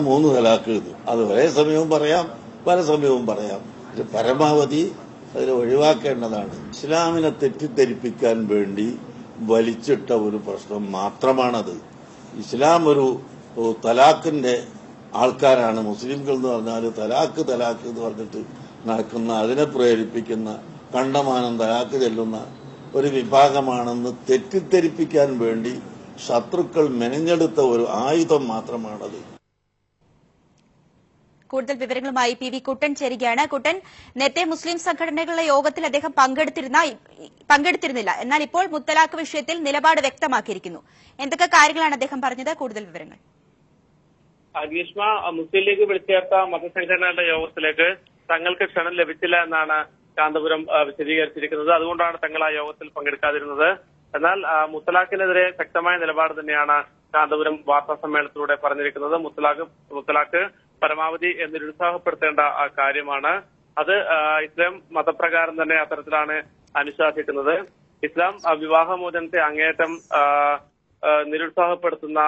3 തലാഖ് അത് ഒരേ സമയവും പറയാം, പല സമയവും പറയാം. പരമാവധി അതിൽ ഒഴിവാക്കേണ്ടതാണ്. ഇസ്ലാമിനെ തെറ്റിദ്ധരിപ്പിക്കാൻ വേണ്ടി വലിച്ചിട്ട ഒരു പ്രശ്നം മാത്രമാണത്. ഇസ്ലാം ഒരു തലാഖിന്റെ ആൾക്കാരാണ്. മുസ്ലിംകൾ എന്ന് പറഞ്ഞാൽ തലാഖ് എന്ന് പറഞ്ഞിട്ട് നടക്കുന്ന, അതിനെ പ്രേരിപ്പിക്കുന്ന, കണ്ടമാനം തലാഖ് ചെല്ലുന്ന ഒരു വിഭാഗമാണെന്ന് തെറ്റിദ്ധരിപ്പിക്കാൻ വേണ്ടി ശത്രുക്കൾ മെനഞ്ഞെടുത്ത ഒരു ആയുധം മാത്രമാണത്. കൂടുതൽ വിവരങ്ങളുമായി പി വി കുട്ടൻ ചേരുകയാണ്. കുട്ടൻ, നേരത്തെ മുസ്ലിം സംഘടനകളുടെ യോഗത്തിൽ അദ്ദേഹം പങ്കെടുത്തിരുന്നില്ല. എന്നാൽ ഇപ്പോൾ മുത്തലാഖ് വിഷയത്തിൽ നിലപാട് വ്യക്തമാക്കിയിരിക്കുന്നു. എന്തൊക്കെ കാര്യങ്ങളാണ് അദ്ദേഹം പറഞ്ഞത്? കൂടുതൽ വിവരങ്ങൾ. ഗ്രീഷ്മ, മുസ്ലിം ലീഗ് വിളിച്ചേർത്ത മതസംഘടനകളുടെ യോഗത്തിലേക്ക് തങ്ങൾക്ക് ക്ഷണം ലഭിച്ചില്ല എന്നാണ് കാന്തപുരം വിശദീകരിച്ചിരിക്കുന്നത്. അതുകൊണ്ടാണ് തങ്ങൾ ആ യോഗത്തിൽ പങ്കെടുക്കാതിരുന്നത്. എന്നാൽ മുത്തലാഖിനെതിരെ ശക്തമായ നിലപാട് തന്നെയാണ് കാന്തപുരം വാർത്താ സമ്മേളനത്തിലൂടെ പറഞ്ഞിരിക്കുന്നത്. മുത്തലാഖ് പരമാവധി നിരുത്സാഹപ്പെടുത്തേണ്ട കാര്യമാണ്. അത് ഇസ്ലാം മതപ്രകാരം തന്നെ അത്തരത്തിലാണ് അനുശാസിക്കുന്നത്. ഇസ്ലാം വിവാഹമോചനത്തെ അങ്ങേയറ്റം നിരുത്സാഹപ്പെടുത്തുന്ന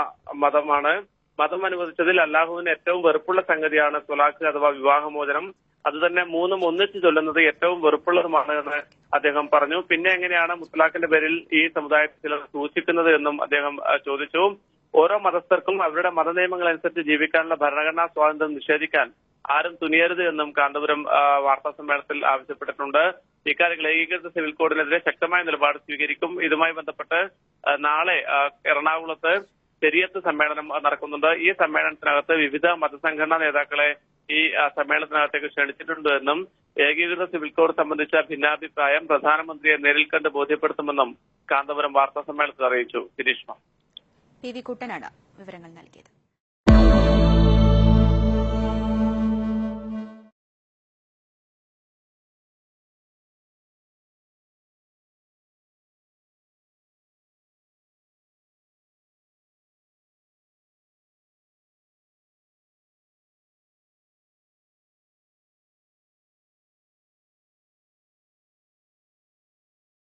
മതമാണ്. മതം അനുവദിച്ചതിൽ അല്ലാഹുവിന് ഏറ്റവും വെറുപ്പുള്ള സംഗതിയാണ് ത്വലാഖ് അഥവാ വിവാഹമോചനം. അത് തന്നെ 3 ഒന്നിച്ച് ചൊല്ലുന്നത് ഏറ്റവും വെറുപ്പുള്ളതുമാണ് എന്ന് അദ്ദേഹം പറഞ്ഞു. പിന്നെ എങ്ങനെയാണ് മുത്തലാഖിന്റെ പേരിൽ ഈ സമുദായത്തിൽ ചിലർ സൂക്ഷിക്കുന്നത് എന്നും അദ്ദേഹം ചോദിച്ചു. ഓരോ മതസ്ഥർക്കും അവരുടെ മതനിയമങ്ങൾ അനുസരിച്ച് ജീവിക്കാനുള്ള ഭരണഘടനാ സ്വാതന്ത്ര്യം നിഷേധിക്കാൻ ആരും തുനിയരുത് എന്നും കാന്തപുരം വാർത്താ സമ്മേളനത്തിൽ ആവശ്യപ്പെട്ടിട്ടുണ്ട്. ഇക്കാര്യങ്ങൾ ഏകീകൃത സിവിൽ കോഡിനെതിരെ ശക്തമായ നിലപാട് സ്വീകരിക്കും. ഇതുമായി ബന്ധപ്പെട്ട് നാളെ എറണാകുളത്ത് ശരീഅത്ത് സമ്മേളനം നടക്കുന്നുണ്ട്. ഈ സമ്മേളനത്തിനകത്ത് വിവിധ മതസംഘടനാ നേതാക്കളെ ഈ സമ്മേളനത്തിനകത്തേക്ക് ക്ഷണിച്ചിട്ടുണ്ട് എന്നും ഏകീകൃത സിവിൽ കോഡ് സംബന്ധിച്ച ഭിന്നാഭിപ്രായം പ്രധാനമന്ത്രിയെ നേരിൽ കണ്ട് ബോധ്യപ്പെടുത്തുമെന്നും കാന്തപുരം വാർത്താ സമ്മേളനത്തിൽ അറിയിച്ചു. ഗിരീഷ്മ. പി വി കുട്ടനാണ് വിവരങ്ങൾ നൽകിയത്.